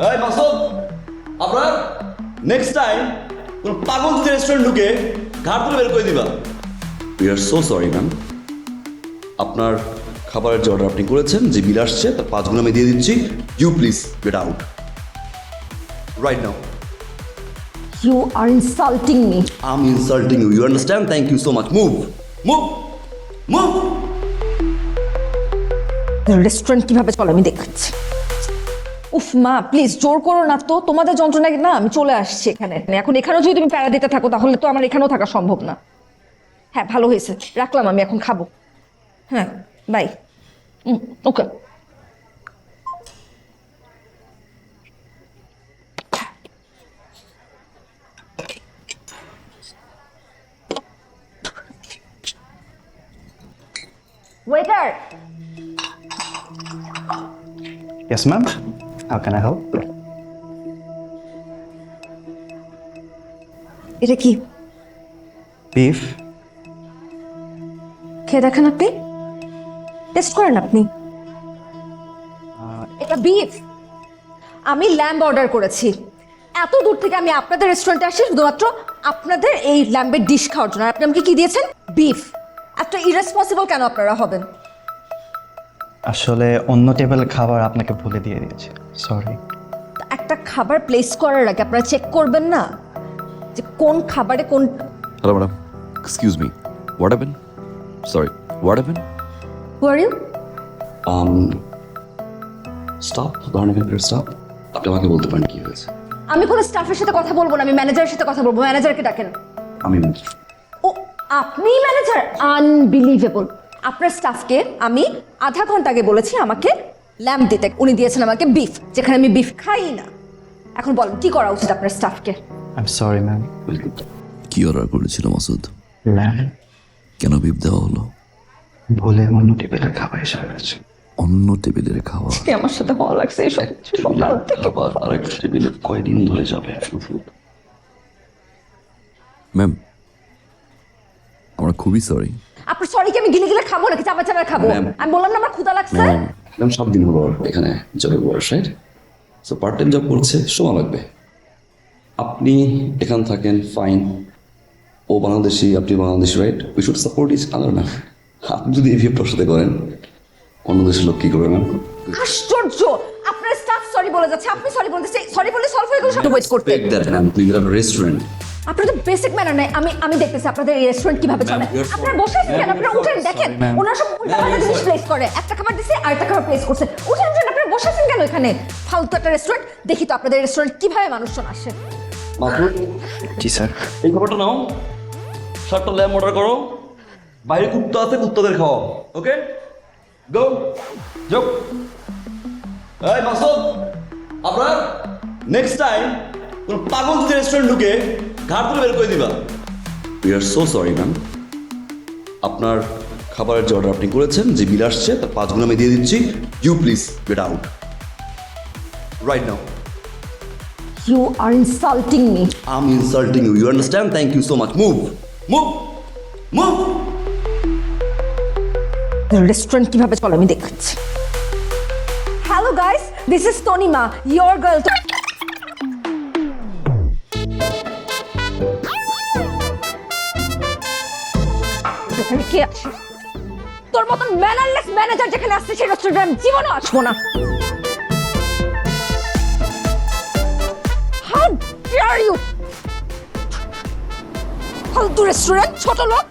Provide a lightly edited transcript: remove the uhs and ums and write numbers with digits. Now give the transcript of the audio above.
এই মাসুদ, আপনার next time কোন পাগল যদি রেস্টুরেন্ট ঢুকে ঘাট তুলে বের করে দিবা। We are so sorry ma'am. আপনার খাবারের যে অর্ডার আপনি করেছেন, যে বিল আসছে তার 5 গুণ আমি দিয়ে দিচ্ছি। You please get out right now. You are insulting me. I'm insulting you. You understand? Thank you so much. Move. Move. Move. Restaurant কিভাবে চলে আমি দেখাচ্ছি। উফ মা, প্লিজ জোর করো না তো, তোমাদের যন্ত্রণা না, আমি চলে আসছি এখানে। এখন এখানেও যদি তুমি প্যারা দিতে থাকো তাহলে তো আমার এখানেও থাকা সম্ভব না। হ্যাঁ, ভালো হয়েছে, রাখলাম, আমি এখন খাবো। হ্যাঁ, bye. Okay. Waiter, Yes, ma'am. How can I help? এটা কি? Beef. খেয়ে দেখেন আপনি, টেস্ট করেন আপনি। এটা বিফ। আমি ল্যাম্ব অর্ডার করেছি। এত দূর থেকে আমি আপনাদের রেস্টুরেন্টে আসি শুধুমাত্র আপনাদের এই ল্যাম্বের ডিশ খাওয়ার জন্য। আর আপনি আমাকে কি দিয়েছেন? বিফ। এত ইরেসপন্সিবল কেন আপনারা হবেন? আসলে অন্য টেবিলের খাবার আপনাকে ভুলে দিয়ে দিয়েছি, সরি। একটা খাবার প্লেস করার আগে আপনারা চেক করবেন না যে কোন খাবারে কোন। Hello, madam. Excuse me. What happened? Sorry. What happened? Who are you? Stop. ধরেন এখানকার স্টাফ। আপনি আমাকে বলতে পারেন কি হয়েছে। আমি কোনো স্টাফের সাথে কথা বলবো না, আমি ম্যানেজারের সাথে কথা বলবো। ম্যানেজারকে ডাকেন। আমি ও, আপনি ম্যানেজার? আনবিলিভেবল। আপনার স্টাফকে আমি আধা ঘন্টা আগে বলেছি আমাকে ল্যাম্ব দিতে, উনি দিয়েছেন আমাকে বিফ, যেখানে আমি বিফ খাই না। এখন বলেন কি করা উচিত আপনার স্টাফকে? I'm sorry, ma'am. কি অর্ডার করেছিল মাসুদ? ল্যাম্ব কেন বিপ দেওয়া হলো? ভুলে অন্য টেবিলের খাবার এসে গেছে। অন্য টেবিলের খাওয়া আমার সাথে ভালো লাগছে এইসব সকাল থেকে। আবার আরেকটা টেবিলে কয়দিন ধরে যাবে? ম্যাম, আমরা খুবই সরি। আপনার সরি কি আমি গিলে গিলে খাবো নাকি চাপা চাপা খাবো? ম্যাম। আমি বললাম না আমার ক্ষুধা লাগছে। ম্যাম 7 দিন হলো এখানে জবের বয়স, right? So part time job করছে, সময় লাগবে। আপনি এখানে থাকেন, ফাইন। ও বাংলাদেশি, আপনি Bangladeshi, right? We should support each other ma'am. আপনি যদি এই বিহেভটার সাথে করেন, অন্য দেশের লোক কি করবে ম্যাম? আশ্চর্য, আপনার স্টাফ সরি বলে যাচ্ছে, আপনি সরি বলতেছে। সরি বলে সলভ হয়ে গেল সব। ওয়েট করতে রেস্টুরেন্ট। আপনাদের বেসিক ম্যানার নাই। আমি দেখতেছি আপনাদের এই রেস্টুরেন্ট কিভাবে চলে। you're আপনারা বসে আছেন কেন? আপনারা উঠেন, দেখেন ma'am. ওনারা সব উল্টাপাল্টা জিনিস প্লেস করে। একটা খাবার দিছে আর একটা খাবার প্লেস করছে। উঠেন উঠেন, আপনারা বসে আছেন কেন এখানে? ফালতু একটা রেস্টুরেন্ট। দেখি তো আপনাদের রেস্টুরেন্ট কিভাবে মানুষজন আসে। মাসুদ, জি স্যার। এই খাবারটা নাও, 7টা ল্যাম্ব অর্ডার করো। বাইরে কুত্তা আছে, কুত্তাদের খাওয়াও। ওকে, গো যোগ। এই মাসুদ, আপনার নেক্সট টাইম কোন পাগল যদি রেস্টুরেন্ট ঢুকে ঘাট তুলে বের করে দিবা। We are so sorry ma'am. আপনার খাবারের যে অর্ডার আপনি করেছেন, যে বিল আসছে তার 5 গুণ আমি দিয়ে দিচ্ছি। You please get out right now. You are insulting me. I'm insulting you. You understand? Thank you so much. Move. Move. Move. Restaurant কিভাবে চলে আমি দেখাচ্ছি। Hello guys, this is Tanima, your girl. এখানে কে আসে? তোর মতন ম্যানারলেস ম্যানেজার যেখানে আসছে সেই রেস্টুরেন্টে আমি জীবনে আসবো না। How dare you! ফালতু রেস্টুরেন্ট, ছোট লোক।